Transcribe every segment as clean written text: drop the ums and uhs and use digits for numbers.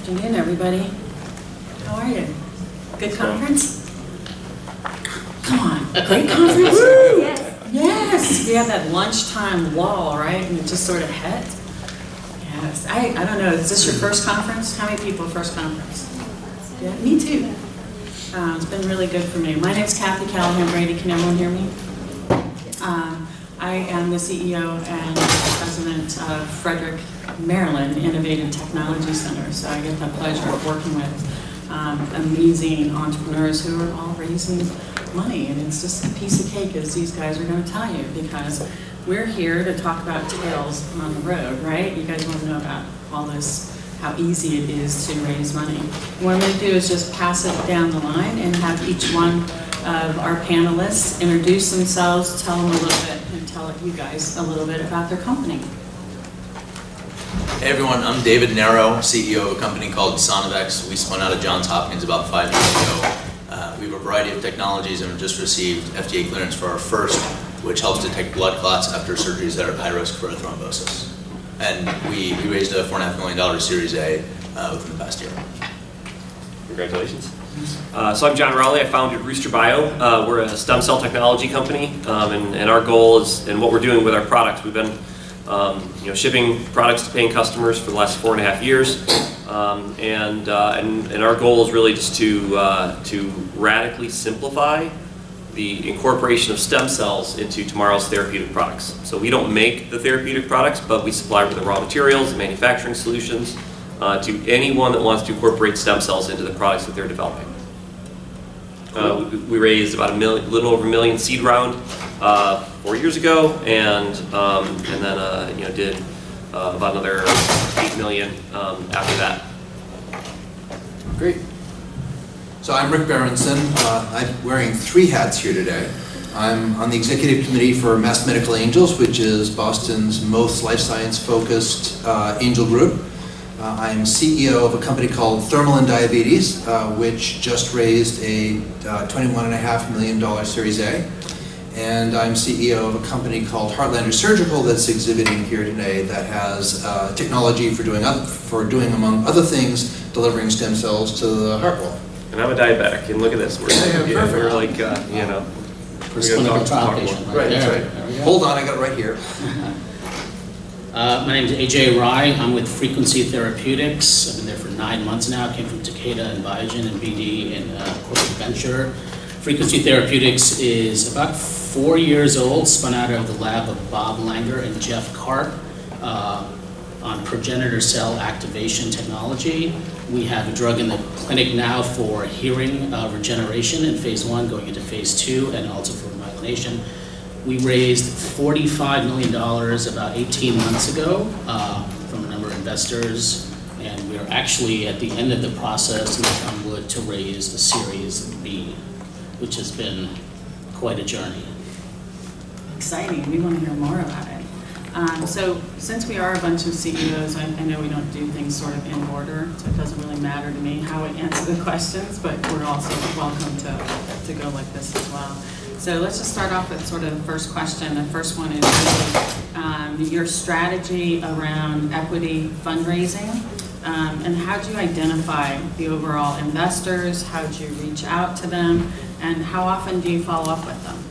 Afternoon, everybody. How are you? Good conference? Come on, great conference? Yes, we had that lunchtime lull, right? And it just sort of hit. Yes, I don't know, is this your first conference? How many people first conference? Yeah, me too. It's been really good for me. My name's Kathy Callahan Brady. Can everyone hear me? I am the CEO and president of Frederick, Maryland Innovative Technology Center. So I get the pleasure of working with amazing entrepreneurs who are all raising money. And it's just a piece of cake, as these guys are going to tell you, because we're here to talk about tales on the road, right? You guys want to know about all this, how easy it is to raise money. What I'm going to do is just pass it down the line and have each one of our panelists introduce themselves, tell them a little bit, and tell you guys a little bit about their company. Hey everyone, I'm David Narrow, CEO of a company called Sonovex. We spun out of Johns Hopkins about 5 years ago. We have a variety of technologies and we just received FDA clearance for our first, which helps detect blood clots after surgeries that are high risk for a thrombosis. And we raised a $4.5 million Series A within the past year. Congratulations. So I'm John Rowley. I founded Rooster Bio. We're a stem cell technology company, and our goal is, and what we're doing with our products, we've been shipping products to paying customers for the last 4.5 years, and our goal is really just to radically simplify the incorporation of stem cells into tomorrow's therapeutic products. So we don't make the therapeutic products, but we supply the raw materials, the manufacturing solutions, to anyone that wants to incorporate stem cells into the products that they're developing. We raised about a little over $1 million seed round 4 years ago, and then did about another $8 million after that. Great. So I'm Rick Berenson. I'm wearing 3 hats here today. I'm on the executive committee for Mass Medical Angels, which is Boston's most life science focused angel group. I'm CEO of a company called Thermal and Diabetes, which just raised a $21.5 million Series A. And I'm CEO of a company called Heartlander Surgical that's exhibiting here today that has technology for doing, among other things, delivering stem cells to the heart wall. And I'm a diabetic, and look at this. We're like, First clinical trial patient right there. Right. Hold on, I got it right here. My name is AJ Rai. I'm with Frequency Therapeutics. I've been there for 9 months now. Came from Takeda and Biogen and BD and corporate venture. Frequency Therapeutics is about 4 years old, spun out of the lab of Bob Langer and Jeff Karp on progenitor cell activation technology. We have a drug in the clinic now for hearing regeneration in phase 1, going into phase 2, and also for myelination. We raised $45 million about 18 months ago from a number of investors, and we're actually at the end of the process, knock on wood, to raise a Series B, which has been quite a journey. Exciting. We want to hear more about it. So since we are a bunch of CEOs, I know we don't do things sort of in order, so it doesn't really matter to me how we answer the questions, but we're also welcome to go like this as well. So let's just start off with sort of the first question. The first one is really, your strategy around equity fundraising, and how do you identify the overall investors? How do you reach out to them? And how often do you follow up with them?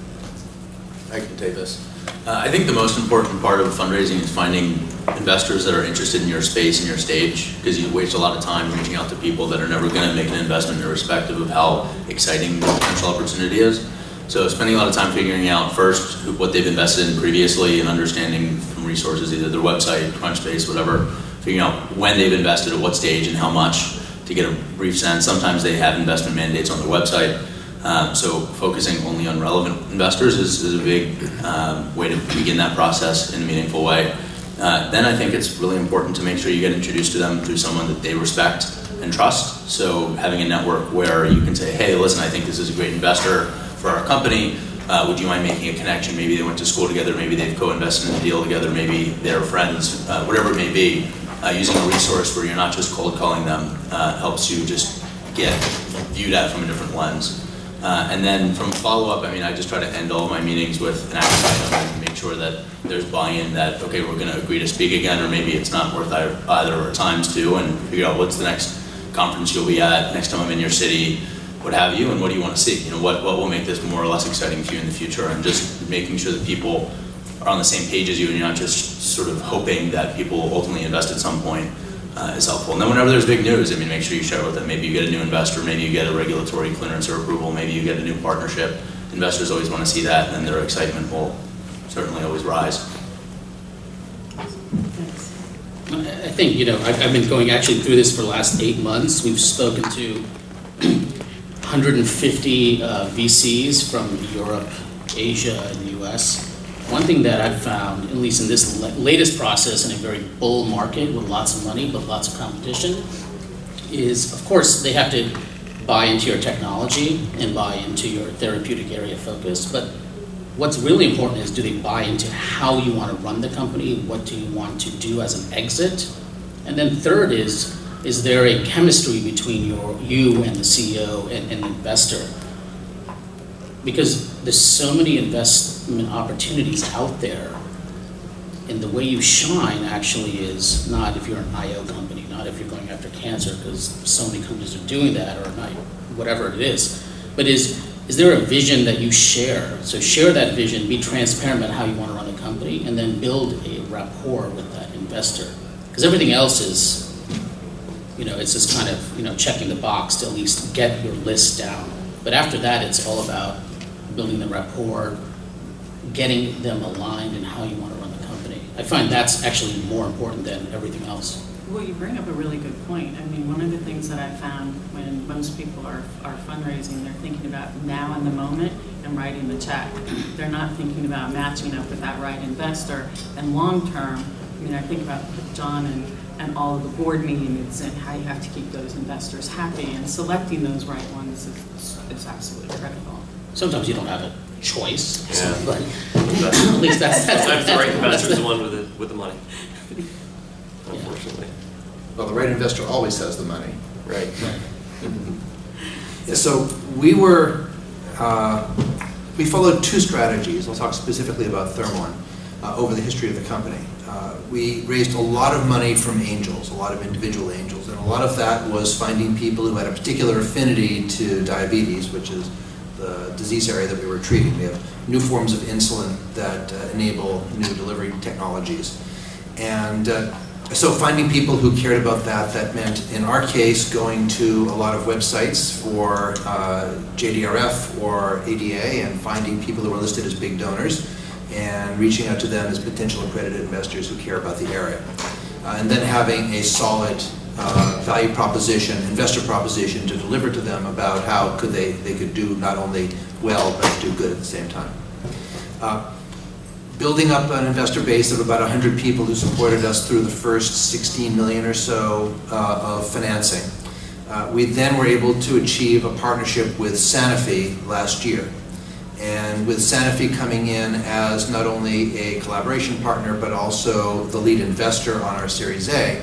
I can take this. I think the most important part of fundraising is finding investors that are interested in your space and your stage, because you waste a lot of time reaching out to people that are never going to make an investment irrespective of how exciting the potential opportunity is. So spending a lot of time figuring out first what they've invested in previously and understanding from resources, either their website, Crunchbase, whatever, figuring out when they've invested at what stage and how much to get a brief sense. Sometimes they have investment mandates on their website. So focusing only on relevant investors is a big way to begin that process in a meaningful way. Then I think it's really important to make sure you get introduced to them through someone that they respect and trust. So having a network where you can say, hey, listen, I think this is a great investor for our company. Would you mind making a connection? Maybe they went to school together, maybe they've co-invested in a deal together, maybe they're friends, whatever it may be. Using a resource where you're not just cold calling them helps you just get viewed at from a different lens. And then from follow-up, I just try to end all of my meetings with an action item and make sure that there's buy-in that, okay, we're going to agree to speak again, or maybe it's not worth either our times to, and figure out what's the next conference you'll be at, next time I'm in your city, what have you, and what do you want to see? You know, what will make this more or less exciting for you in the future, and just making sure that people are on the same page as you, and you're not just sort of hoping that people will ultimately invest at some point is helpful. And then whenever there's big news, I mean, make sure you share it with them. Maybe you get a new investor, maybe you get a regulatory clearance or approval, maybe you get a new partnership. Investors always want to see that, and their excitement will certainly always rise. I think, I've been going actually through this for the last 8 months. We've spoken to 150 VCs from Europe, Asia, and the US. One thing that I've found, at least in this latest process in a very bull market with lots of money but lots of competition, is, of course, they have to buy into your technology and buy into your therapeutic area focus. But what's really important is, do they buy into how you want to run the company? What do you want to do as an exit? And then third is there a chemistry between you and the CEO and the investor? Because there's so many investment opportunities out there, and the way you shine actually is not if you're an IO company, not if you're going after cancer, because so many companies are doing that, or not, whatever it is, but is there a vision that you share? So share that vision, be transparent about how you want to run the company, and then build a rapport with that investor. Because everything else is, it's just kind of, checking the box to at least get your list down. But after that, it's all about building the rapport, getting them aligned in how you want to run the company. I find that's actually more important than everything else. Well, you bring up a really good point. I mean, one of the things that I found when most people are fundraising, they're thinking about now in the moment and writing the check. They're not thinking about matching up with that right investor. And long term, I mean, I think about John and all of the board meetings and how you have to keep those investors happy, and selecting those right ones is absolutely critical. Sometimes you don't have a choice, Yeah. but at least that's Sometimes the right investor is the one with the money, unfortunately. Well, the right investor always has the money. Right. Yeah, so we followed two strategies. I'll talk specifically about Thermon over the history of the company. We raised a lot of money from angels, a lot of individual angels, and a lot of that was finding people who had a particular affinity to diabetes, which is the disease area that we were treating. We have new forms of insulin that enable new delivery technologies. And so finding people who cared about that meant, in our case, going to a lot of websites for JDRF or ADA and finding people who were listed as big donors and reaching out to them as potential accredited investors who care about the area. And then having a solid value proposition, investor proposition to deliver to them about how they could do not only well, but do good at the same time. Building up an investor base of about 100 people who supported us through the first 16 million or so of financing. We then were able to achieve a partnership with Sanofi last year. And with Sanofi coming in as not only a collaboration partner, but also the lead investor on our Series A,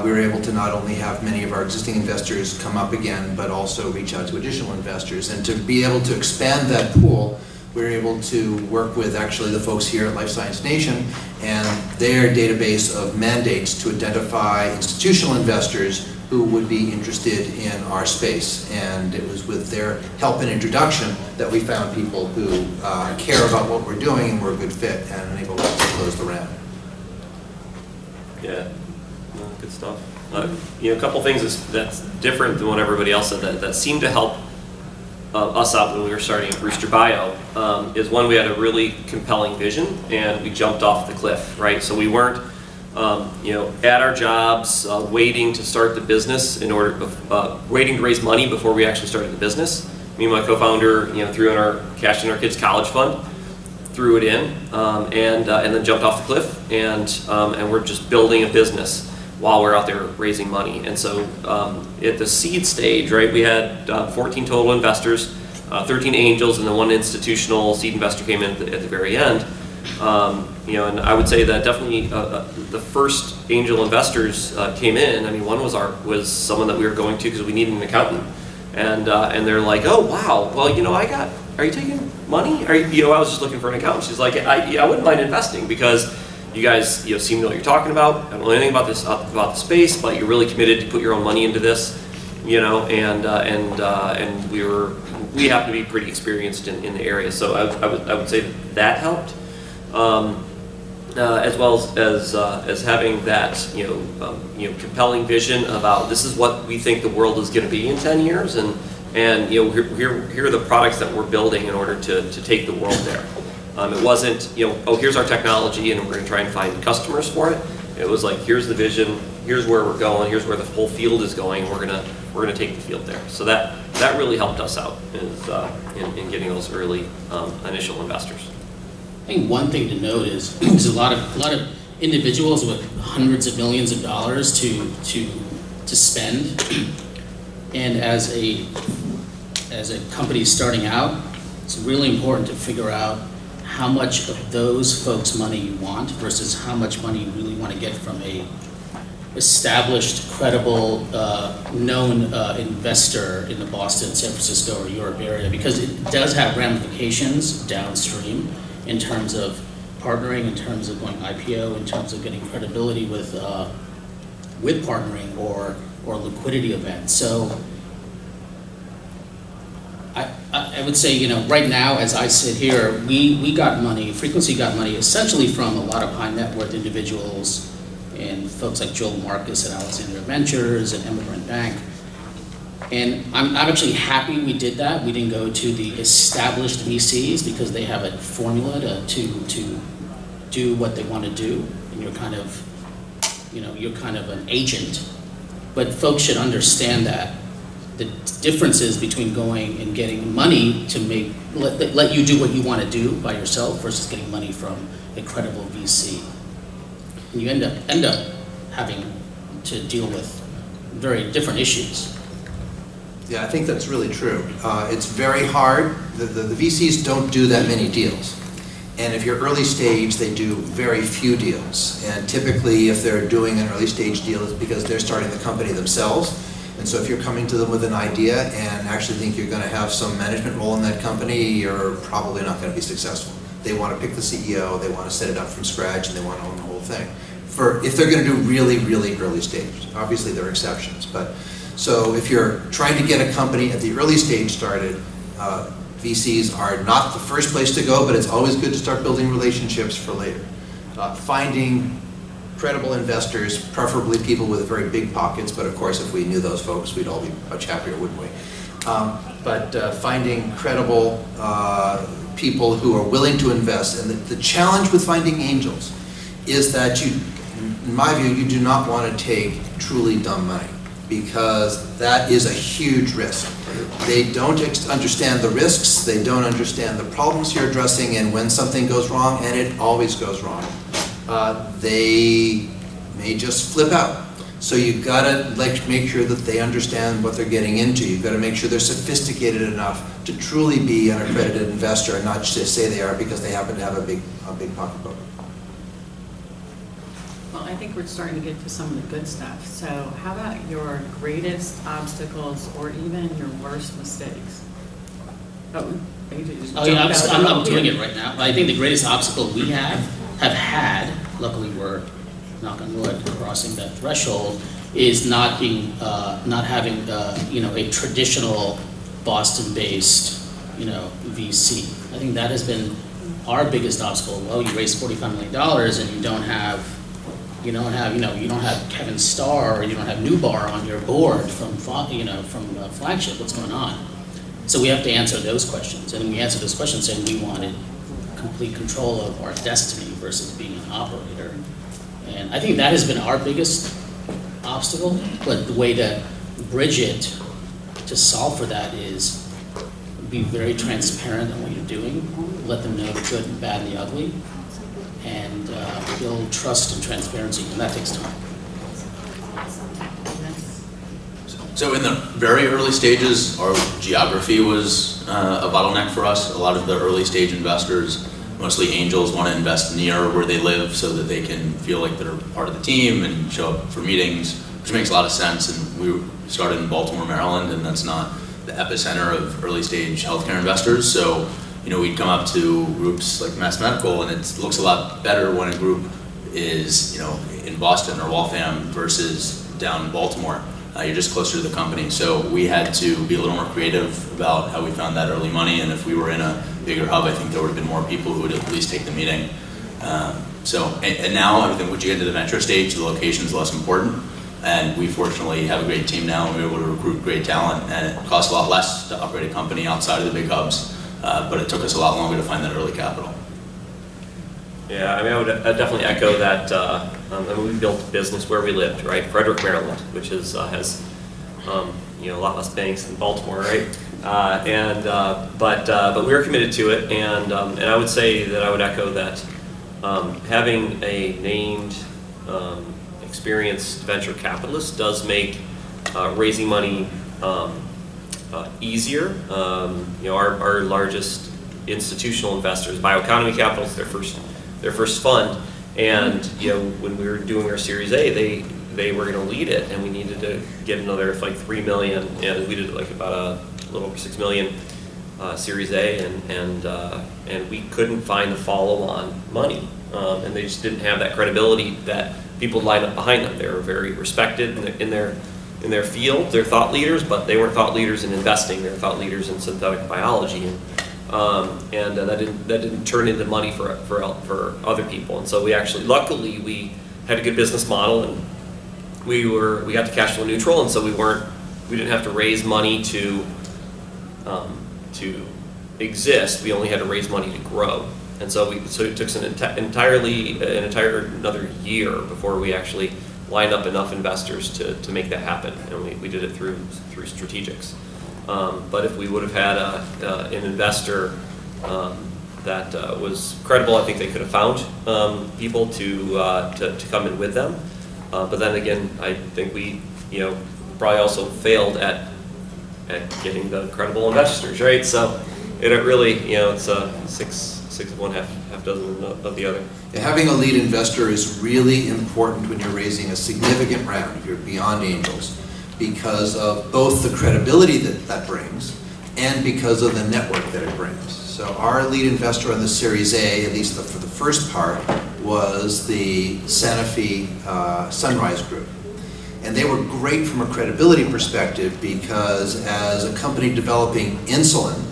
we were able to not only have many of our existing investors come up again, but also reach out to additional investors. And to be able to expand that pool, we were able to work with actually the folks here at Life Science Nation and their database of mandates to identify institutional investors who would be interested in our space. And it was with their help and introduction that we found people who care about what we're doing and we're a good fit and enabled us to close the round. Yeah, good stuff. A couple things that's different than what everybody else said that seemed to help us out when we were starting at Rooster Bio is one, we had a really compelling vision and we jumped off the cliff, right? So we weren't, at our jobs, waiting to start the business waiting to raise money before we actually started the business. Me and my co-founder, cashed in our kids' college fund, threw it in, and then jumped off the cliff, and we're just building a business while we're out there raising money. And so at the seed stage, right, we had 14 total investors, 13 angels, and then one institutional seed investor came in at the very end. And I would say that definitely the first angel investors came in. I mean, one was someone that we were going to because we needed an accountant, and they're like, oh wow, well are you taking money? I was just looking for an accountant. She's like, I wouldn't mind investing because you guys seem to know what you're talking about. I don't know anything about the space, but you're really committed to put your own money into this. and we happen to be pretty experienced in the area, so I would say that helped. As well as having that compelling vision about this is what we think the world is going to be in 10 years, and here are the products that we're building in order to take the world there. It wasn't oh, here's our technology and we're going to try and find customers for it. It was like, here's the vision, here's where we're going, here's where the whole field is going, and we're gonna take the field there. So that really helped us out in getting those early initial investors. I think one thing to note is there's a lot of individuals with hundreds of millions of dollars to spend, and as a company starting out, it's really important to figure out how much of those folks' money you want versus how much money you really want to get from a established, credible, known investor in the Boston, San Francisco, or Europe area, because it does have ramifications downstream in terms of partnering, in terms of going IPO, in terms of getting credibility with partnering or liquidity events. So I would say, right now, as I sit here, we got money, Frequency got money essentially from a lot of high net worth individuals and folks like Joel Marcus at Alexander Ventures and Immigrant Bank. And I'm actually happy we did that. We didn't go to the established VCs because they have a formula to do what they want to do, and you're kind of an agent. But folks should understand that the differences between going and getting money to let you do what you want to do by yourself versus getting money from a credible VC. And you end up having to deal with very different issues. Yeah, I think that's really true. It's very hard. The VCs don't do that many deals. And if you're early stage, they do very few deals. And typically, if they're doing an early stage deal, it's because they're starting the company themselves. And so if you're coming to them with an idea and actually think you're going to have some management role in that company, you're probably not going to be successful. They want to pick the CEO, they want to set it up from scratch, and they want to own the whole thing. If they're going to do really, really early stage, obviously there are exceptions. But so if you're trying to get a company at the early stage started, VCs are not the first place to go, but it's always good to start building relationships for later. Finding credible investors, preferably people with very big pockets, but of course if we knew those folks, we'd all be much happier, wouldn't we? But finding credible people who are willing to invest. And the challenge with finding angels is that in my view, you do not want to take truly dumb money, because that is a huge risk. They don't understand the risks, they don't understand the problems you're addressing, and when something goes wrong, and it always goes wrong, they may just flip out. So you've got to make sure that they understand what they're getting into. You've got to make sure they're sophisticated enough to truly be an accredited investor, and not just say they are because they happen to have a big pocketbook. Well, I think we're starting to get to some of the good stuff. So how about your greatest obstacles or even your worst mistakes? Oh, you just Oh yeah, jumped out. I'm doing it right now. I think the greatest obstacle we have had, luckily we're, knock on wood, crossing that threshold, is not having a traditional Boston-based VC. I think that has been our biggest obstacle. Well, you raised $45 million and you don't have Kevin Starr, or you don't have Newbar on your board from Flagship. What's going on? So we have to answer those questions, and we answer those questions saying we wanted complete control of our destiny versus being an operator. And I think that has been our biggest obstacle, but the way to bridge it, to solve for that, is be very transparent on what you're doing, let them know the good and bad and the ugly, and build trust and transparency, and that takes time. So in the very early stages, our geography was a bottleneck for us. A lot of the early stage investors, mostly angels, want to invest near where they live so that they can feel like they're part of the team and show up for meetings, which makes a lot of sense. And we started in Baltimore, Maryland, and that's not the epicenter of early stage healthcare investors. So, we'd come up to groups like Mass Medical, and it looks a lot better when a group is, in Boston or Waltham versus down in Baltimore. you're just closer to the company. So we had to be a little more creative about how we found that early money, and if we were in a bigger hub, I think there would have been more people who would at least take the meeting. And now, I think once you get to the venture stage, the location is less important, and we fortunately have a great team now, and we're able to recruit great talent, and it costs a lot less to operate a company outside of the big hubs, but it took us a lot longer to find that early capital. Yeah, I mean, I'd definitely echo that. I mean, we built a business where we lived, right? Frederick, Maryland, which is has a lot less banks than Baltimore, right? But we were committed to it, and I would say that I would echo that having a named, experienced venture capitalist does make raising money easier. Our largest institutional investors, Bioeconomy Capital, is their first fund, and when we were doing our Series A, they were going to lead it, and we needed to get another like $3 million, and we did like about a little over $6 million Series A, and we couldn't find the follow-on money, and they just didn't have that credibility that people lined up behind them. They were very respected in their field. They're thought leaders, but they weren't thought leaders in investing. They were thought leaders in synthetic biology, and that didn't turn into money for other people. And so luckily we had a good business model, and we got to cash flow neutral, and so we didn't have to raise money to exist. We only had to raise money to grow. And so it took us another year before we actually lined up enough investors to make that happen, and we did it through strategics. But if we would have had an investor that was credible, I think they could have found people to come in with them. But then again, I think we probably also failed at getting the credible investors, right? So it really it's six of one, half dozen of the other. Yeah, having a lead investor is really important when you're raising a significant round, if you're beyond angels, because of both the credibility that brings and because of the network that it brings. So our lead investor on the Series A, at least for the first part, was the Sanofi Sunrise Group. And they were great from a credibility perspective because as a company developing insulin,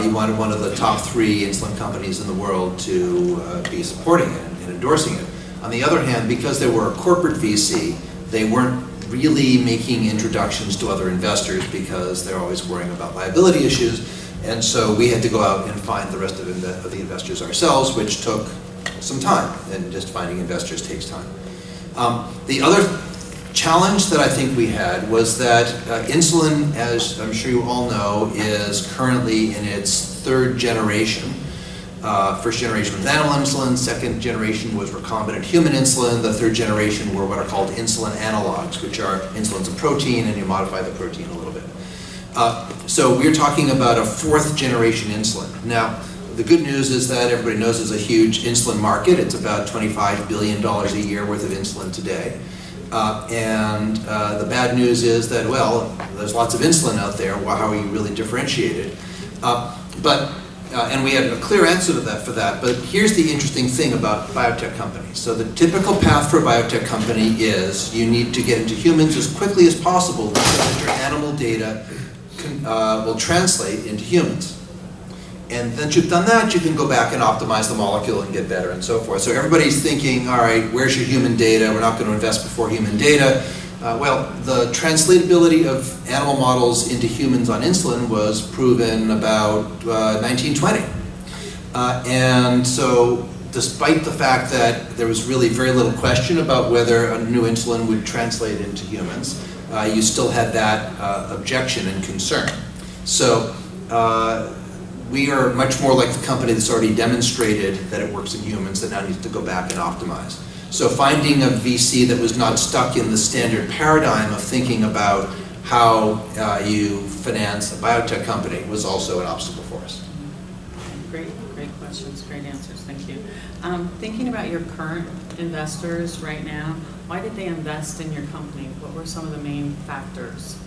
you wanted one of the top 3 insulin companies in the world to be supporting it and endorsing it. On the other hand, because they were a corporate VC, they weren't really making introductions to other investors because they're always worrying about liability issues. And so we had to go out and find the rest of the investors ourselves, which took some time, and just finding investors takes time. The other challenge that I think we had was that insulin, as I'm sure you all know, is currently in its 3rd generation. First generation was animal insulin, 2nd generation was recombinant human insulin, the 3rd generation were what are called insulin analogs, which are insulin's a protein and you modify the protein a little bit. So we're talking about a 4th generation insulin. Now, the good news is that everybody knows there's a huge insulin market. It's about $25 billion a year worth of insulin today. And the bad news is that, well, there's lots of insulin out there. Well, how are you really differentiated? And we had a clear answer to that for that. But here's the interesting thing about biotech companies. So the typical path for a biotech company is you need to get into humans as quickly as possible so that your animal data will translate into humans. And once you've done that, you can go back and optimize the molecule and get better and so forth. So everybody's thinking, all right, where's your human data? We're not going to invest before human data. Well, the translatability of animal models into humans on insulin was proven about 1920. And so despite the fact that there was really very little question about whether a new insulin would translate into humans, you still had that objection and concern. So we are much more like the company that's already demonstrated that it works in humans that now needs to go back and optimize. So finding a VC that was not stuck in the standard paradigm of thinking about how you finance a biotech company was also an obstacle for us. Great questions, great answers, thank you. Thinking about your current investors right now, why did they invest in your company? What were some of the main factors?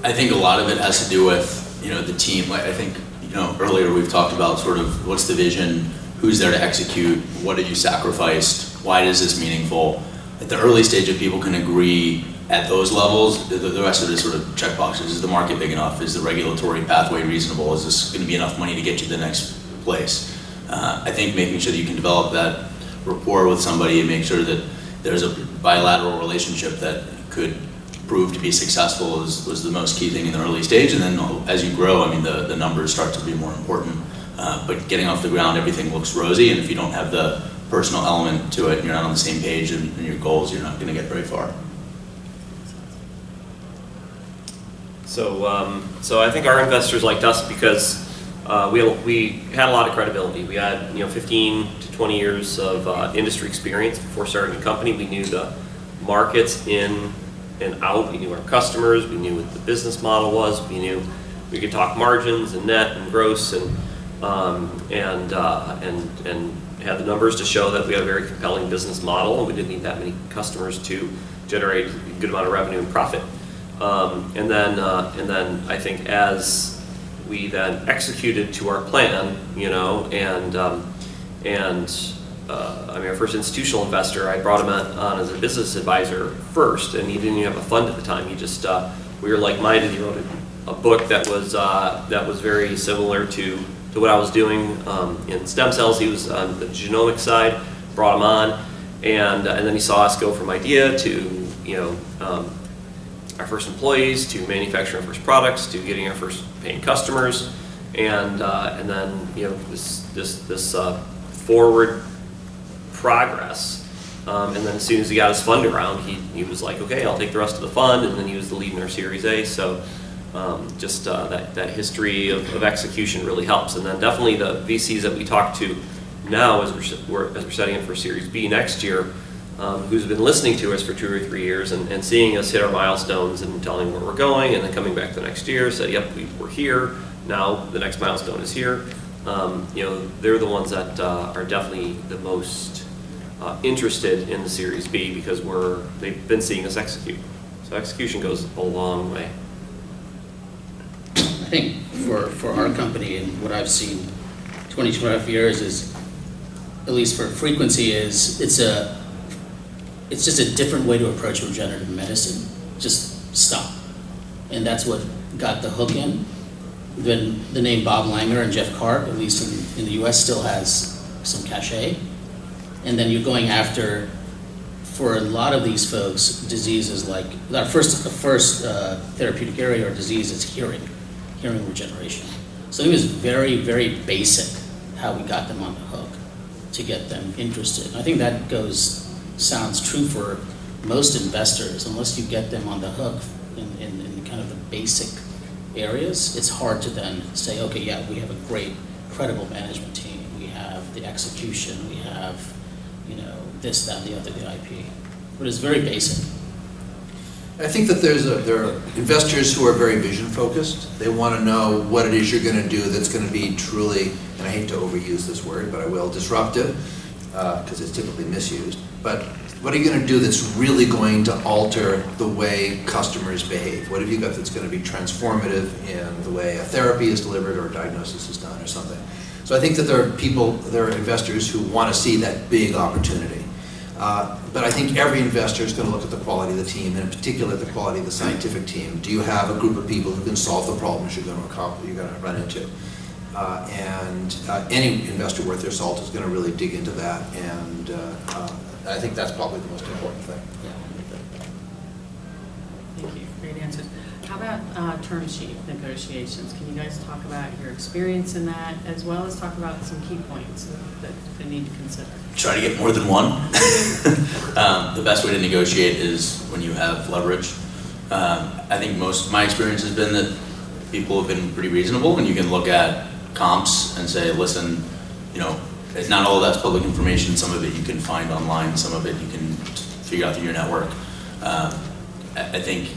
I think a lot of it has to do with, the team. Like I think, earlier we've talked about sort of what's the vision, who's there to execute, what have you sacrificed, why is this meaningful? at the early stage, if people can agree at those levels, the rest of it is sort of checkboxes. Is the market big enough? Is the regulatory pathway reasonable? Is this going to be enough money to get you to the next place? I think making sure that you can develop that rapport with somebody and make sure that there's a bilateral relationship that could prove to be successful was the most key thing in the early stage. And then as you grow, I mean, the numbers start to be more important. But getting off the ground, everything looks rosy, and if you don't have the personal element to it, and you're not on the same page and your goals, you're not going to get very far. So I think our investors liked us because we had a lot of credibility. We had 15 to 20 years of industry experience before starting the company. We knew the markets in and out. We knew our customers. We knew what the business model was. We knew we could talk margins and net and gross and had the numbers to show that we had a very compelling business model, and we didn't need that many customers to generate a good amount of revenue and profit. And then I think as we then executed to our plan, I mean, our first institutional investor, I brought him on as a business advisor first, and he didn't even have a fund at the time. He just, we were like-minded. He wrote a book that was very similar to what I was doing in stem cells. He was on the genomic side, brought him on, and then he saw us go from idea to, our first employees, to manufacturing our first products, to getting our first paying customers, and then this forward progress. And then as soon as he got his fund around, he was like, okay, I'll take the rest of the fund, and then he was the lead in our Series A. So that history of execution really helps. And then definitely the VCs that we talk to now as we're setting up for Series B next year, who's been listening to us for 2 or 3 years and seeing us hit our milestones and telling where we're going, and then coming back the next year, said, yep, we're here, now the next milestone is here. They're the ones that are definitely the most interested in the Series B because they've been seeing us execute. So execution goes a long way. I think for our company and what I've seen 25 years is, at least for Frequency, is it's just a different way to approach regenerative medicine. Just stop. And that's what got the hook in. Then the name Bob Langer and Jeff Karp, at least in the US, still has some cachet. And then you're going after, for a lot of these folks, diseases like, our first therapeutic area or disease is hearing regeneration. So it was very, very basic how we got them on the hook to get them interested. I think that sounds true for most investors. Unless you get them on the hook in kind of the basic areas, it's hard to then say, okay, yeah, we have a great, credible management team. We have the execution. We have, this, that, and the other, the IP. But it's very basic. I think that there are investors who are very vision focused. They want to know what it is you're going to do that's going to be truly, and I hate to overuse this word, but I will, disruptive, because it's typically misused. But what are you going to do that's really going to alter the way customers behave? What have you got that's going to be transformative in the way a therapy is delivered or a diagnosis is done or something? So I think that there are investors who want to see that big opportunity. But I think every investor is going to look at the quality of the team, and in particular the quality of the scientific team. Do you have a group of people who can solve the problems you're going to run into? Any investor worth their salt is going to really dig into that, and I think that's probably the most important thing. Thank you, great answers. How about term sheet negotiations? Can you guys talk about your experience in that, as well as talk about some key points that they need to consider? Try to get more than one. The best way to negotiate is when you have leverage. I think my experience has been that people have been pretty reasonable, and you can look at comps and say, listen, it's not all of that's public information. Some of it you can find online. Some of it you can figure out through your network. I think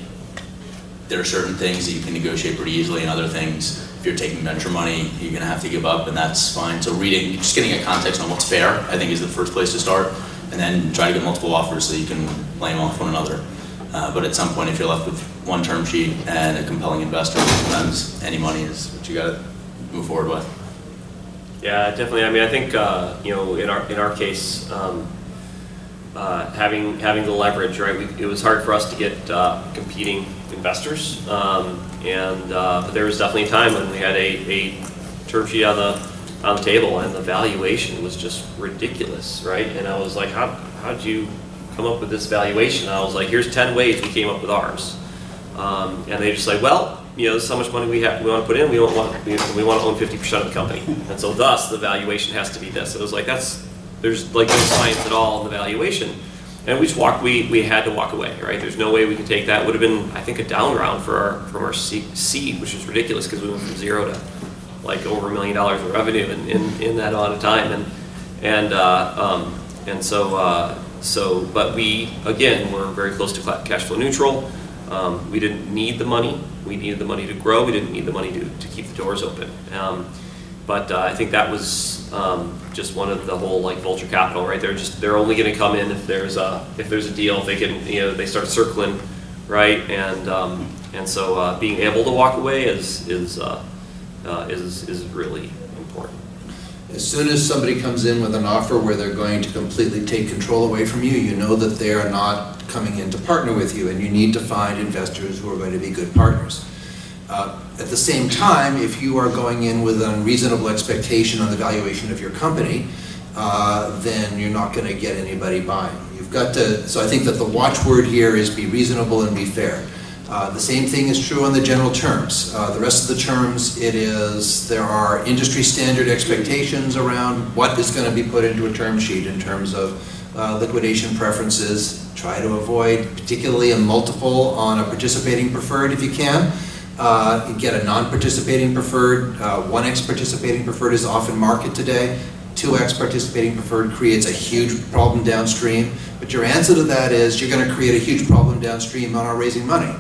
there are certain things that you can negotiate pretty easily, and other things, if you're taking venture money, you're going to have to give up, and that's fine. So just getting a context on what's fair, I think, is the first place to start, and then try to get multiple offers so you can blame off one another. But at some point, if you're left with one term sheet and a compelling investor who spends any money, is what you got to move forward with. Yeah, definitely. I mean, I think in our case, having the leverage, right? It was hard for us to get competing investors, but there was definitely a time when we had a term sheet on the table, and the valuation was just ridiculous, right? And I was like, how'd you come up with this valuation? And I was like, here's 10 ways we came up with ours. And they just like, well, this is how much money we want to put in. We want to own 50% of the company, and so thus the valuation has to be this. It was like there's like no science at all in the valuation, and we had to walk away, right? There's no way we could take that. It would have been, I think, a down round from our seed, which is ridiculous because we went from 0 to like over $1 million in revenue in that amount of time, but we again were very close to cash flow neutral. We didn't need the money. We needed the money to grow. We didn't need the money to keep the doors open. But I think that was just one of the whole like vulture capital, right? They're only going to come in if there's a deal. If they can, they start circling, right? And so being able to walk away is really important. As soon as somebody comes in with an offer where they're going to completely take control away from you, you know that they are not coming in to partner with you, and you need to find investors who are going to be good partners. At the same time, if you are going in with an unreasonable expectation on the valuation of your company, then you're not going to get anybody buying. You've got to, so I think that the watchword here is be reasonable and be fair. The same thing is true on the general terms. The rest of the terms, there are industry standard expectations around what is going to be put into a term sheet in terms of liquidation preferences. Try to avoid particularly a multiple on a participating preferred if you can. Get a non-participating preferred. 1x participating preferred is often market today. 2x participating preferred creates a huge problem downstream. But your answer to that is you're going to create a huge problem downstream on our raising money.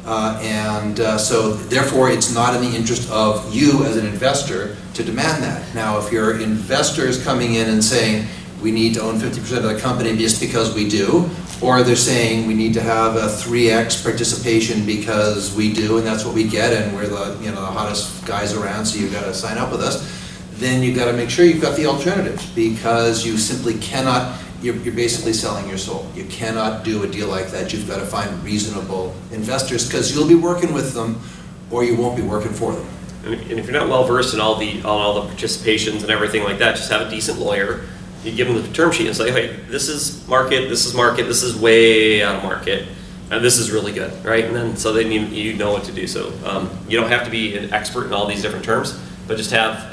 So therefore it's not in the interest of you as an investor to demand that. Now if your investor is coming in and saying we need to own 50% of the company just because we do, or they're saying we need to have a 3x participation because we do and that's what we get and we're the hottest guys around, so you've got to sign up with us, then you've got to make sure you've got the alternatives, because you simply cannot, you're basically selling your soul. You cannot do a deal like that. You've got to find reasonable investors, because you'll be working with them or you won't be working for them. And if you're not well versed in all the participations and everything like that, just have a decent lawyer. You give them the term sheet and say, hey, this is market, this is way out of market, and this is really good, right? And then so then you know what to do. So you don't have to be an expert in all these different terms, but just have,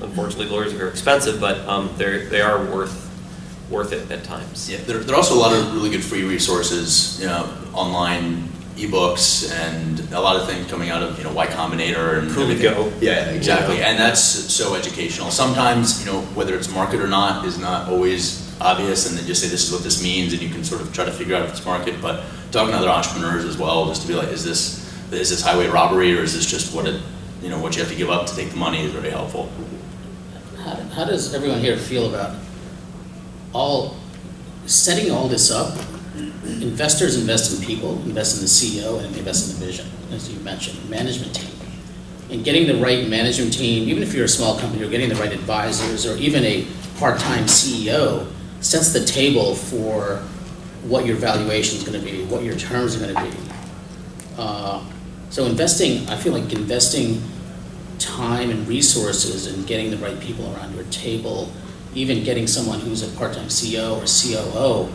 unfortunately lawyers are expensive, but they are worth it at times. Yeah, there are also a lot of really good free resources, online ebooks and a lot of things coming out of Y Combinator and Prove It Go. Yeah, exactly. And that's so educational. Sometimes whether it's market or not is not always obvious, and they just say this is what this means, and you can sort of try to figure out if it's market. But talking to other entrepreneurs as well, just to be like, is this highway robbery, or is this just what you have to give up to take the money, is very helpful. How does everyone here feel about setting all this up? Investors invest in people, invest in the CEO, and invest in the vision, as you mentioned, management team. And getting the right management team, even if you're a small company, or getting the right advisors, or even a part-time CEO, sets the table for what your valuation is going to be, what your terms are going to be. So I feel like investing time and resources and getting the right people around your table, even getting someone who's a part-time CEO or COO,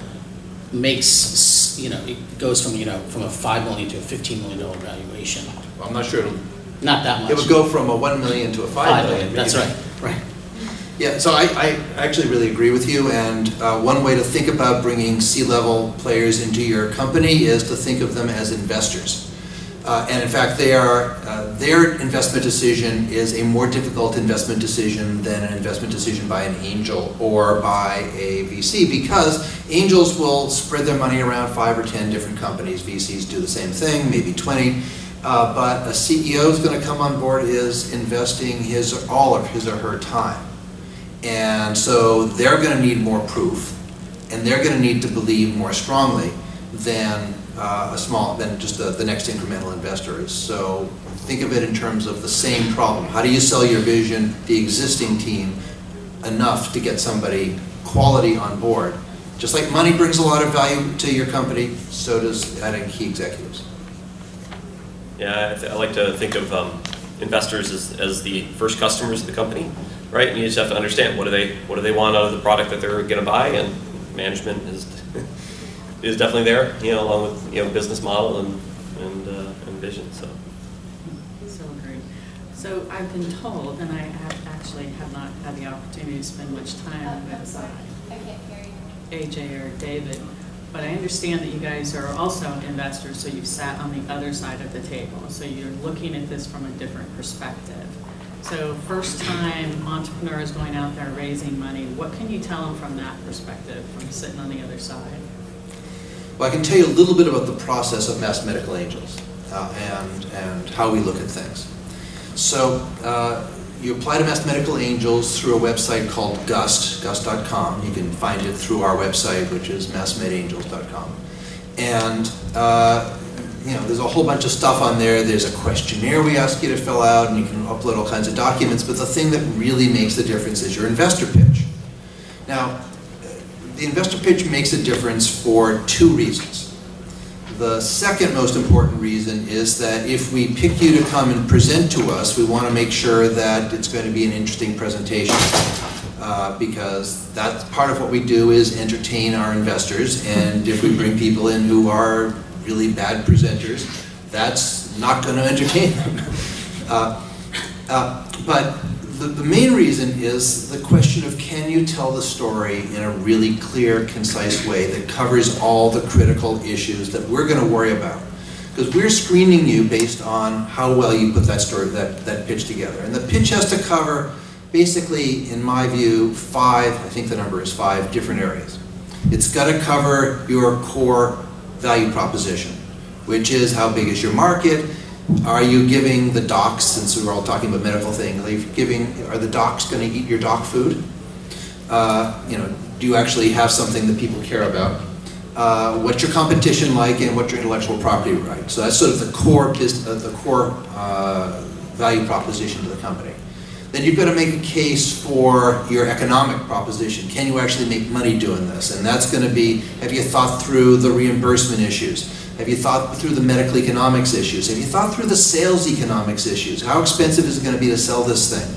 makes, it goes from a $5 million to a $15 million valuation. Well, I'm not sure it'll, Not that much. it would go from a 1 million to a 5 million. That's right. Yeah, so I actually really agree with you, and one way to think about bringing C-level players into your company is to think of them as investors. And in fact, their investment decision is a more difficult investment decision than an investment decision by an angel or by a VC, because angels will spread their money around 5 or 10 different companies. VCs do the same thing, maybe 20. But a CEO is going to come on board is investing all of his or her time. And so they're going to need more proof, and they're going to need to believe more strongly than just the next incremental investor is. So think of it in terms of the same problem. How do you sell your vision, the existing team, enough to get somebody quality on board? Just like money brings a lot of value to your company, so does adding key executives. Yeah, I like to think of investors as the first customers of the company, right? And you just have to understand what do they want out of the product that they're going to buy, and management is definitely there, along with business model and vision. So great. So I've been told, and I actually have not had the opportunity to spend much time with I can't hear you. AJ or David, but I understand that you guys are also investors, so you've sat on the other side of the table. So you're looking at this from a different perspective. So first-time entrepreneurs going out there raising money, what can you tell them from that perspective, from sitting on the other side? Well, I can tell you a little bit about the process of Mass Medical Angels and how we look at things. So you apply to Mass Medical Angels through a website called gust.com. You can find it through our website, which is massmedangels.com. And there's a whole bunch of stuff on there. There's a questionnaire we ask you to fill out, and you can upload all kinds of documents. But the thing that really makes the difference is your investor pitch. Now, the investor pitch makes a difference for two reasons. The second most important reason is that if we pick you to come and present to us, we want to make sure that it's going to be an interesting presentation, because that's part of what we do is entertain our investors. And if we bring people in who are really bad presenters, that's not going to entertain them. But the main reason is the question of, can you tell the story in a really clear, concise way that covers all the critical issues that we're going to worry about? Because we're screening you based on how well you put that story, that pitch together. And the pitch has to cover, basically, in my view, I think the number is 5 different areas. It's got to cover your core value proposition, which is how big is your market? Are you giving the docs, since we were all talking about medical things, are the docs going to eat your doc food? Do you actually have something that people care about? What's your competition like, and what's your intellectual property right? So that's sort of the core value proposition to the company. Then you've got to make a case for your economic proposition. Can you actually make money doing this? And that's going to be, have you thought through the reimbursement issues? Have you thought through the medical economics issues? Have you thought through the sales economics issues? How expensive is it going to be to sell this thing?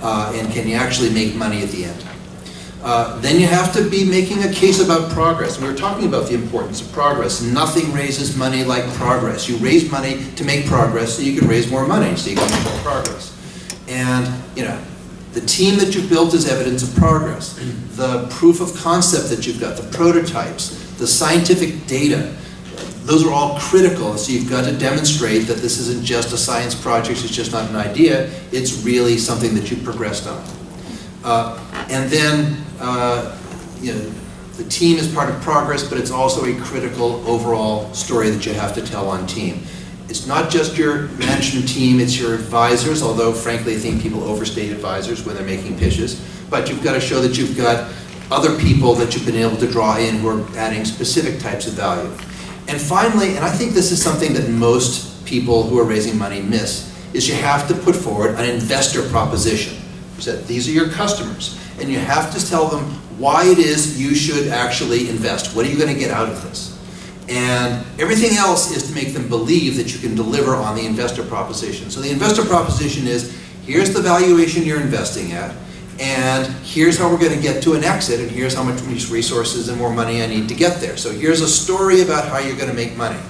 And can you actually make money at the end? Then you have to be making a case about progress. We were talking about the importance of progress. Nothing raises money like progress. You raise money to make progress so you can raise more money, so you can make more progress. And the team that you've built is evidence of progress. The proof of concept that you've got, the prototypes, the scientific data, those are all critical. So you've got to demonstrate that this isn't just a science project, it's just not an idea, it's really something that you've progressed on. And then, the team is part of progress, but it's also a critical overall story that you have to tell on team. It's not just your management team, it's your advisors, although frankly I think people overstate advisors when they're making pitches. But you've got to show that you've got other people that you've been able to draw in who are adding specific types of value. And finally, and I think this is something that most people who are raising money miss, is you have to put forward an investor proposition. So these are your customers, and you have to tell them why it is you should actually invest. What are you going to get out of this? And everything else is to make them believe that you can deliver on the investor proposition. So the investor proposition is, here's the valuation you're investing at, and here's how we're going to get to an exit, and here's how much resources and more money I need to get there. So here's a story about how you're going to make money.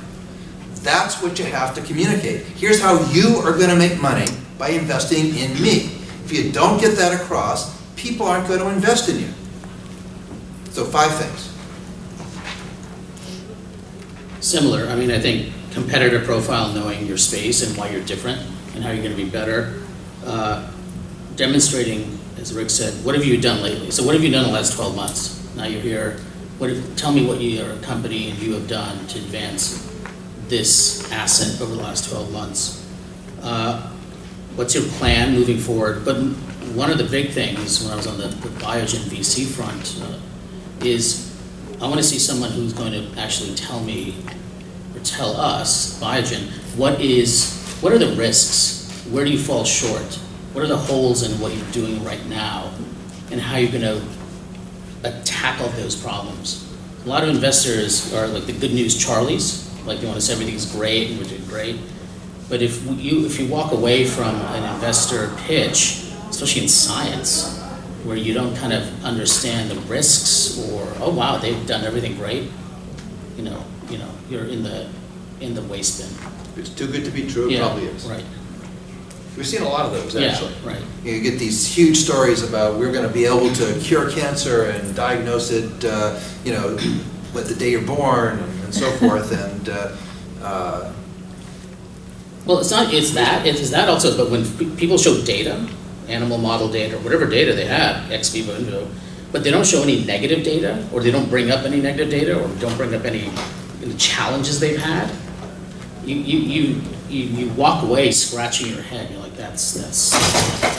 That's what you have to communicate. Here's how you are going to make money by investing in me. If you don't get that across, people aren't going to invest in you. So 5 things. Similar, I think competitor profile, knowing your space and why you're different and how you're going to be better. Demonstrating, as Rick said, what have you done lately? So what have you done in the last 12 months? Now you're here, tell me what your company and you have done to advance this asset over the last 12 months. What's your plan moving forward? But one of the big things when I was on the Biogen VC front is I want to see someone who's going to actually tell me or tell us, Biogen, what are the risks? Where do you fall short? What are the holes in what you're doing right now? And how you're going to tackle those problems? a lot of investors are like the good news Charlies, like they want to say everything's great and we're doing great. But if you walk away from an investor pitch, especially in science, where you don't kind of understand the risks, or oh wow, they've done everything great, you're in the waste bin. It's too good to be true, it Yeah, probably is. right. We've seen a lot of those, Yeah, actually. right. You get these huge stories about we're going to be able to cure cancer and diagnose it, with the day you're born and so forth. And Well, it's that also, but when people show data, animal model data, or whatever data they have, ex vivo, in vivo, but they don't show any negative data, or they don't bring up any negative data, or don't bring up any challenges they've had, you walk away scratching your head. You're like, that's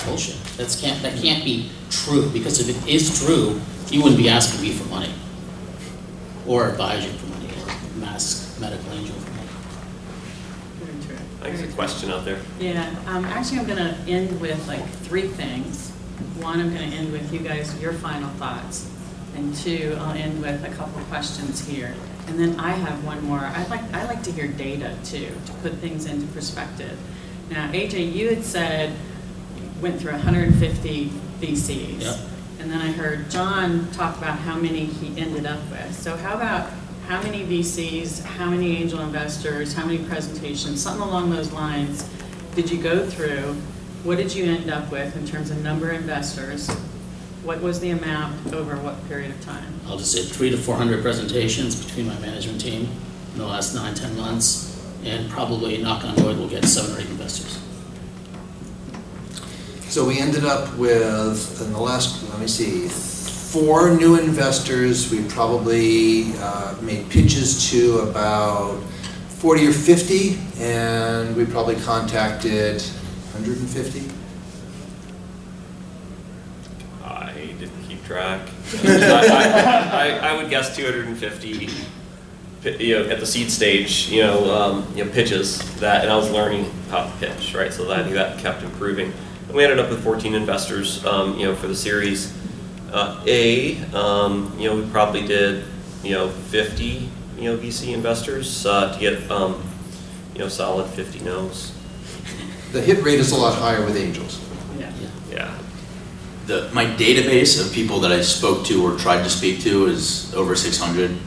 bullshit. That can't be true, because if it is true, you wouldn't be asking me for money, or Biogen for money, or Mass Medical Angel for money. Very true. I think Very there's a question out there. Yeah, actually, I'm gonna end with like 3 things. 1, I'm gonna end with you guys, your final thoughts. And 2, I'll end with a couple questions here. And then I have one more. I like to hear data too, to put things into perspective. Now, AJ, you had said you went through 150 VCs. Yep. And then I heard John talk about how many he ended up with. So how about how many VCs, how many angel investors, how many presentations, something along those lines did you go through? What did you end up with in terms of number of investors? What was the amount over what period of time? I'll just say 300 to 400 presentations between my management team in the last 9-10 months, and probably, knock on wood, we'll get 7 or 8 investors. so we ended up with, in the last, 4 new investors. We probably made pitches to about 40 or 50, and we probably contacted 150. I didn't keep track. I would guess 250, at the seed stage, pitches that, and I was learning how to pitch, right? So that I think that kept improving. And we ended up with 14 investors, for the series A. We probably did, 50, VC investors to get, solid 50 no's. The hit rate is a lot higher with angels. Yeah. Yeah. My database of people that I spoke to or tried to speak to is over 600.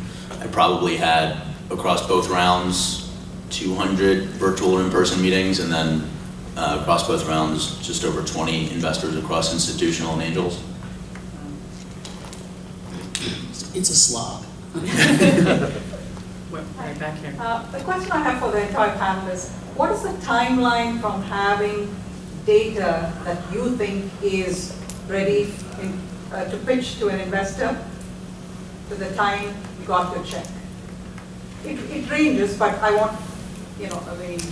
I probably had, across both rounds, 200 virtual or in-person meetings, and then across both rounds, just over 20 investors across institutional and angels. It's a slog. Right back here. The question I have for the entire panel is, what is the timeline from having data that you think is ready to pitch to an investor to the time you got your check? It ranges, but I want, a range.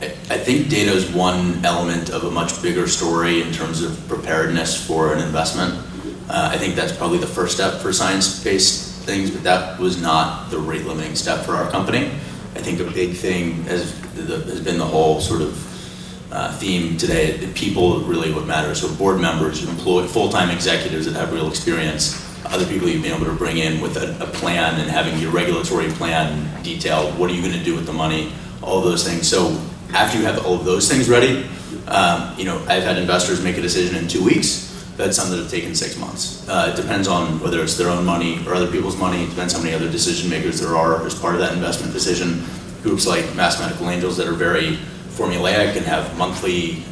I think data is one element of a much bigger story in terms of preparedness for an investment. I think that's probably the first step for science-based things, but that was not the rate limiting step for our company. I think a big thing has been the whole sort of theme today, that people really what matters. So board members, full-time executives that have real experience, other people you've been able to bring in with a plan and having your regulatory plan detailed, what are you going to do with the money, all of those things. So after you have all of those things ready, I've had investors make a decision in 2 weeks. That's some that have taken 6 months. It depends on whether it's their own money or other people's money. It depends how many other decision makers there are as part of that investment decision. Groups like Mass Medical Angels that are very formulaic and have monthly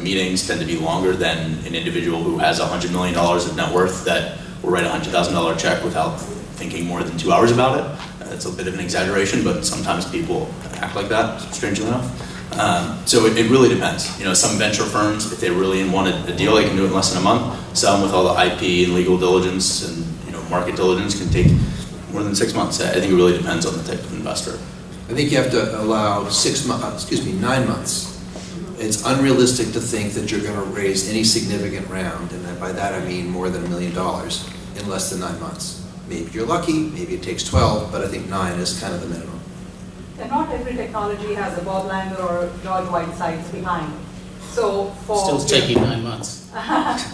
meetings tend to be longer than an individual who has $100 million of net worth that will write a $100,000 check without thinking more than 2 hours about it. It's a bit of an exaggeration, but sometimes people act like that, strangely enough. So it really depends. Some venture firms, if they really wanted a deal, they can do it in less than a month. Some with all the IP and legal diligence and market diligence can take more than 6 months. I think it really depends on the type of investor. I think you have to allow 9 months. It's unrealistic to think that you're going to raise any significant round, and by that I mean more than $1 million in less than 9 months. Maybe you're lucky, maybe it takes 12, but I think 9 is kind of the minimum. And not every technology has a Bob Langer or George Whitesides behind. So Still taking 9 months.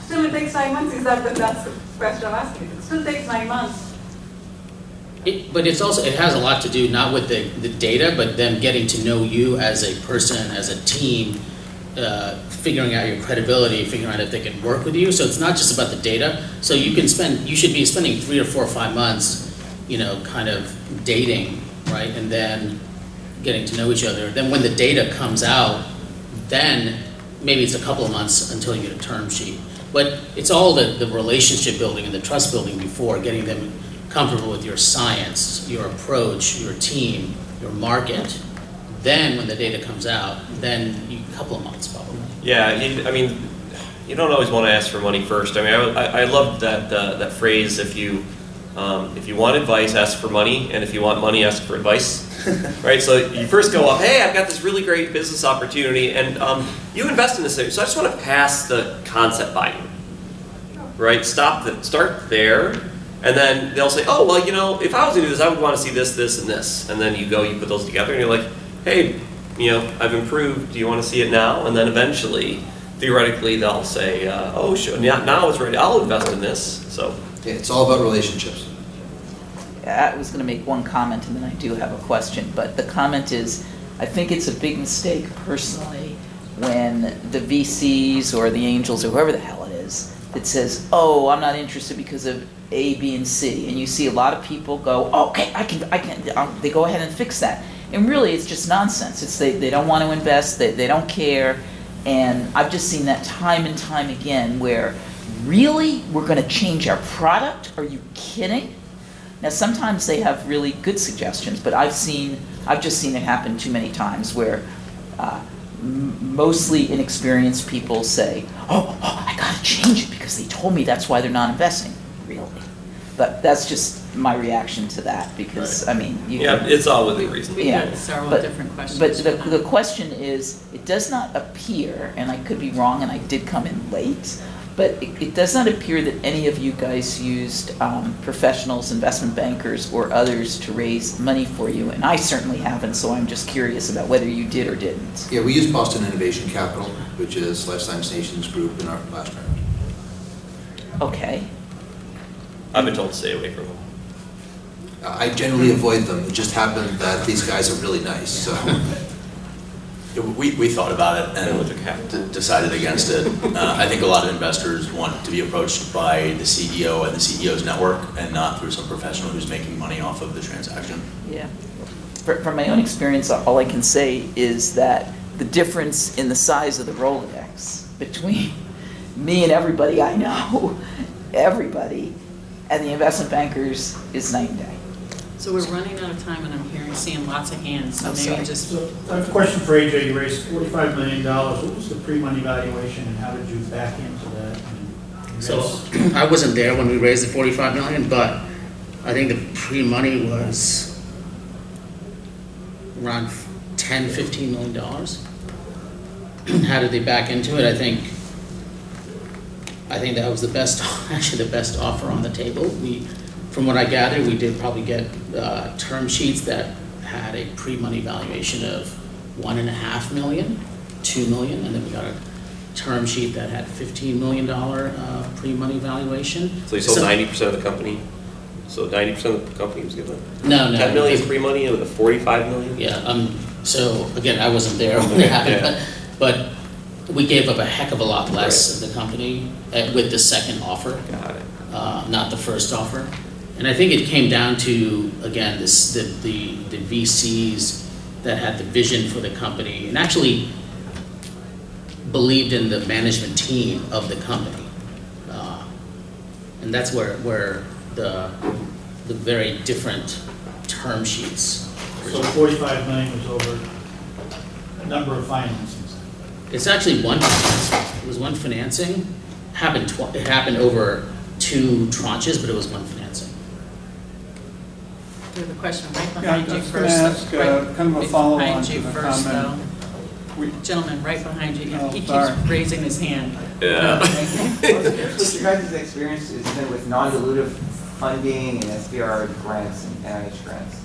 Still it takes 9 months? That's the question I'm asking. It still takes 9 months. But it's also, it has a lot to do not with the data, but them getting to know you as a person, as a team, figuring out your credibility, figuring out if they can work with you. So it's not just about the data. So you should be spending 3 or 4 or 5 months, kind of dating, right? And then getting to know each other. Then when the data comes out, then maybe it's a couple of months until you get a term sheet. But it's all the relationship building and the trust building before, getting them comfortable with your science, your approach, your team, your market. Then when the data comes out, then a couple of months probably. Yeah, you don't always want to ask for money first. I mean, I love that phrase, if you want advice, ask for money, and if you want money, ask for advice. Right? So you first go up, hey, I've got this really great business opportunity, and you invest in this thing, so I just want to pass the concept by you. Right? Start there. And then they'll say, oh, well, if I was to do this, I would want to see this, this, and this. And then you put those together, and you're like, hey, I've improved. Do you want to see it now? And then eventually, theoretically, they'll say, oh, sure, now it's ready. I'll invest in this. So Yeah, it's all about relationships. I was going to make one comment, and then I do have a question. But the comment is, I think it's a big mistake personally when the VCs or the angels or whoever the hell it is that says, oh, I'm not interested because of A, B, and C. And you see a lot of people go, oh, okay, I can, they go ahead and fix that. And really, it's just nonsense. It's they don't want to invest, they don't care. And I've just seen that time and time again where, really, we're going to change our product? Are you kidding? Now, sometimes they have really good suggestions, but I've just seen it happen too many times where mostly inexperienced people say, oh, I got to change it because they told me that's why they're not investing. Really? But that's just my reaction to that because, Right. I mean, it's all within reason. We Yeah, had several but- different questions. But the question is, it does not appear, and I could be wrong, and I did come in late, but it does not appear that any of you guys used professionals, investment bankers, or others to raise money for you, and I certainly haven't, so I'm just curious about whether you did or didn't. Yeah, we use Boston Innovation Capital, which is Life Science Nations Group in our last round. Okay. I've been told to stay away from them. I generally avoid them. It just happened that these guys are really nice, so. Yeah, we thought about it And we took half. and decided against it. I think a lot of investors want to be approached by the CEO and the CEO's network and not through some professional who's making money off of the transaction. Yeah. From my own experience, all I can say is that the difference in the size of the Rolodex between me and everybody I know, everybody, and the investment bankers is night and day. So we're running out of time, and I'm seeing lots of hands, so I'm maybe sorry. just, So I have a question for AJ. You raised $45 million. What was the pre-money valuation and how did you back into that? And So that's- I wasn't there when we raised the 45 million, but I think the pre-money was around 10, 15 million dollars. How did they back into it? I think that was the best, actually the best offer on the table. From what I gathered, we did probably get term sheets that had a pre-money valuation of 1.5 million, 2 million, and then we got a term sheet that had $15 million pre-money valuation. So you sold 90% of the company? So 90% of the company was given? No. 10 million free money with a 45 million? Yeah, so again, I wasn't there when it happened, Yeah. but we gave up a heck of a lot less of the company with the second offer, Got it. not the first offer. And I think it came down to, again, the VCs that had the vision for the company and actually believed in the management team of the company. And that's where the very different term sheets. So 45 million was over a number of financings. It's actually one financing. It was one financing. It happened over 2 tranches, but it was one financing. we have a question right Yeah, behind I you was gonna first. ask, right kind of a follow-on behind to you the first, comment. We- though. Gentleman, right behind you. Oh, He keeps sorry. raising his hand. Yeah. What's your guys' experience has been with non-dilutive funding and SBR grants and NIH grants?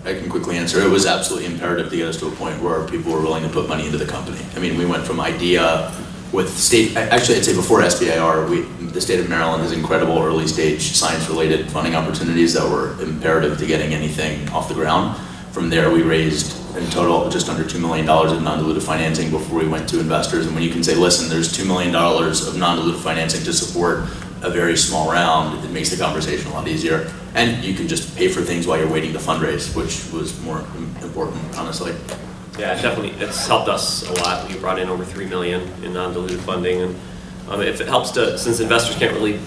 I can quickly answer. It was absolutely imperative to get us to a point where people were willing to put money into the company. I mean, we went from idea with state, actually I'd say before SBIR, the state of Maryland has incredible early stage science-related funding opportunities that were imperative to getting anything off the ground. From there, we raised in total just under $2 million of non-dilutive financing before we went to investors. And when you can say, listen, there's $2 million of non-dilutive financing to support a very small round, it makes the conversation a lot easier. And you can just pay for things while you're waiting to fundraise, which was more important, honestly. Yeah, definitely, it's helped us a lot. We brought in over $3 million in non-dilutive funding, and if it helps to, since investors can't really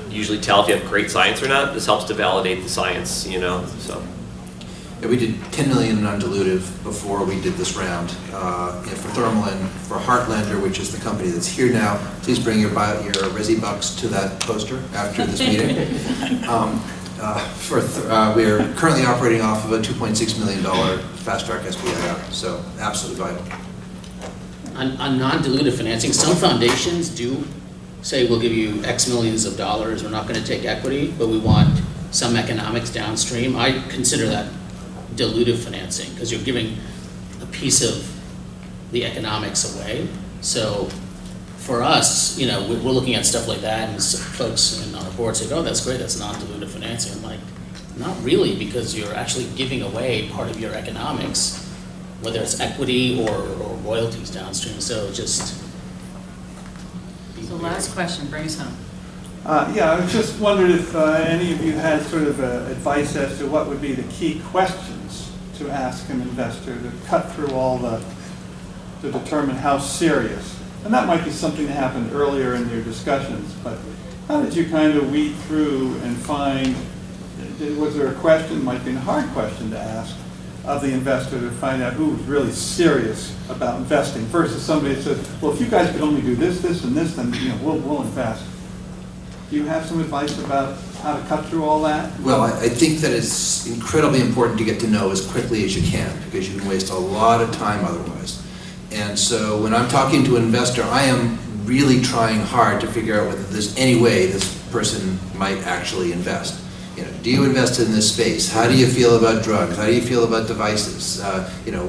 usually tell if you have great science or not, this helps to validate the science, you know, so. Yeah, we did $10 million non-dilutive before we did this round. For Thermalin, for Heartlander, which is the company that's here now, please bring your Resi Bucks to that poster after this meeting. We're currently operating off of a $2.6 million fast track SBIR, so absolutely vital. On non-dilutive financing, some foundations do say we'll give you X millions of dollars, we're not going to take equity, but we want some economics downstream. I consider that dilutive financing because you're giving a piece of the economics away. So for us, you know, we're looking at stuff like that, and folks on our board say, "Oh, that's great, that's non-dilutive financing." I'm like, not really, because you're actually giving away part of your economics, whether it's equity or royalties downstream. So just. So last question, bring us home. Yeah, I was just wondered if any of you had sort of advice as to what would be the key questions to ask an investor to cut through all to determine how serious. And that might be something that happened earlier in your discussions, but how did you kind of weed through and find, was there a question, might be a hard question to ask, of the investor to find out who was really serious about investing versus somebody that said, well, if you guys could only do this, this, and this, then we'll invest. Do you have some advice about how to cut through all that? Well, I think that it's incredibly important to get to know as quickly as you can, because you can waste a lot of time otherwise. And so when I'm talking to an investor, I am really trying hard to figure out whether there's any way this person might actually invest. Do you invest in this space? How do you feel about drugs? How do you feel about devices?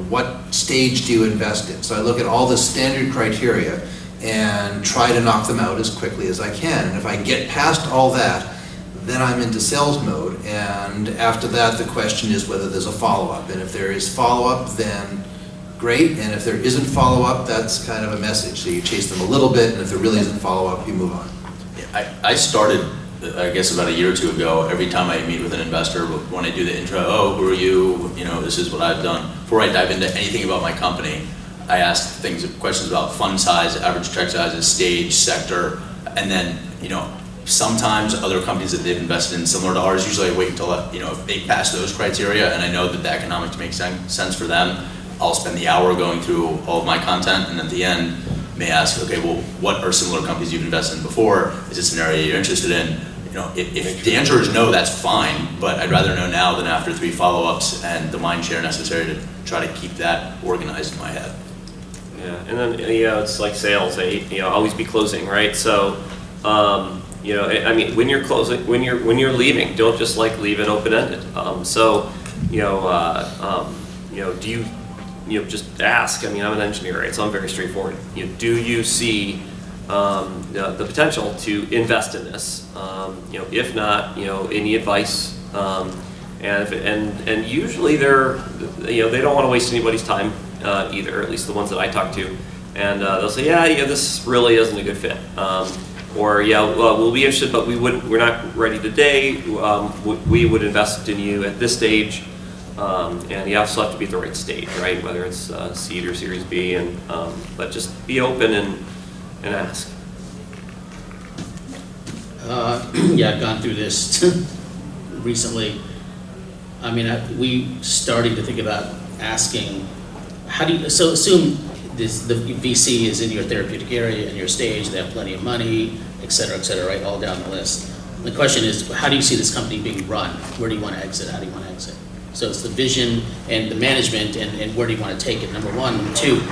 What stage do you invest in? So I look at all the standard criteria and try to knock them out as quickly as I can. And if I get past all that, then I'm into sales mode. And after that, the question is whether there's a follow-up. And if there is follow-up, then great. And if there isn't follow-up, that's kind of a message. So you chase them a little bit, and if there really isn't follow-up, you move on. I started, I guess about a year or two ago, every time I meet with an investor, when I do the intro, oh, who are you? This is what I've done. Before I dive into anything about my company, I ask questions about fund size, average check sizes, stage, sector, and then, sometimes other companies that they've invested in similar to ours, usually I wait until, if they pass those criteria and I know that the economics make sense for them, I'll spend the hour going through all of my content, and at the end, may ask, okay, well, what are similar companies you've invested in before? Is this an area you're interested in? If the answer is no, that's fine, but I'd rather know now than after 3 follow-ups and the mind share necessary to try to keep that organized in my head. Yeah, and then, it's like sales, always be closing, right? So, when you're closing, when you're leaving, don't just leave it open-ended. Do you, just ask. I'm an engineer, right? So I'm very straightforward. Do you see the potential to invest in this? If not, any advice? And usually they don't want to waste anybody's time either. At least the ones that I talk to, and they'll say, yeah, this really isn't a good fit. Or we'll be interested, but we're not ready today. We would invest in you at this stage. And you also have to be at the right stage, right? Whether it's seed or Series B, but just be open and ask. I've gone through this recently. We started to think about asking, so assume the VC is in your therapeutic area and your stage, they have plenty of money, et cetera, right, all down the list. The question is, how do you see this company being run? Where do you want to exit? How do you want to exit? So it's the vision and the management and where do you want to take it, number one. Number two,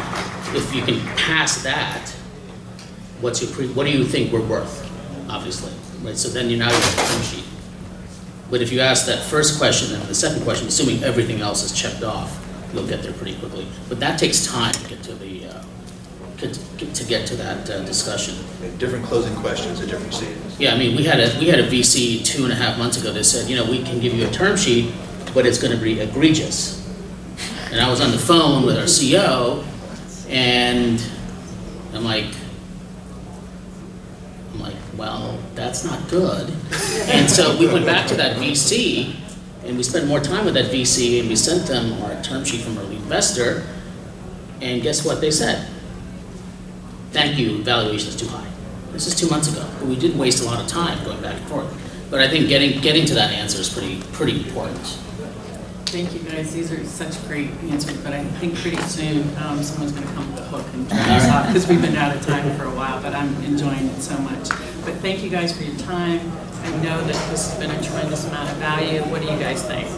if you can pass that, what do you think we're worth, obviously, right? So then you're now at the term sheet. But if you ask that first question and the second question, assuming everything else is checked off, you'll get there pretty quickly. But that takes time to get to get to that discussion. Different closing questions at different stages. Yeah, I mean, we had a VC 2.5 months ago that said, we can give you a term sheet, but it's gonna be egregious. And I was on the phone with our CEO, and I'm like, well, that's not good. And so we went back to that VC, and we spent more time with that VC, and we sent them our term sheet from our lead investor, and guess what they said? Thank you, valuation is too high. This is 2 months ago, but we did waste a lot of time going back and forth. But I think getting to that answer is pretty important. Thank you, guys. These are such great answers, but I think pretty soon someone's going to come with a hook and try us off because we've been out of time for a while, but I'm enjoying it so much. But thank you guys for your time. I know that this has been a tremendous amount of value. What do you guys think?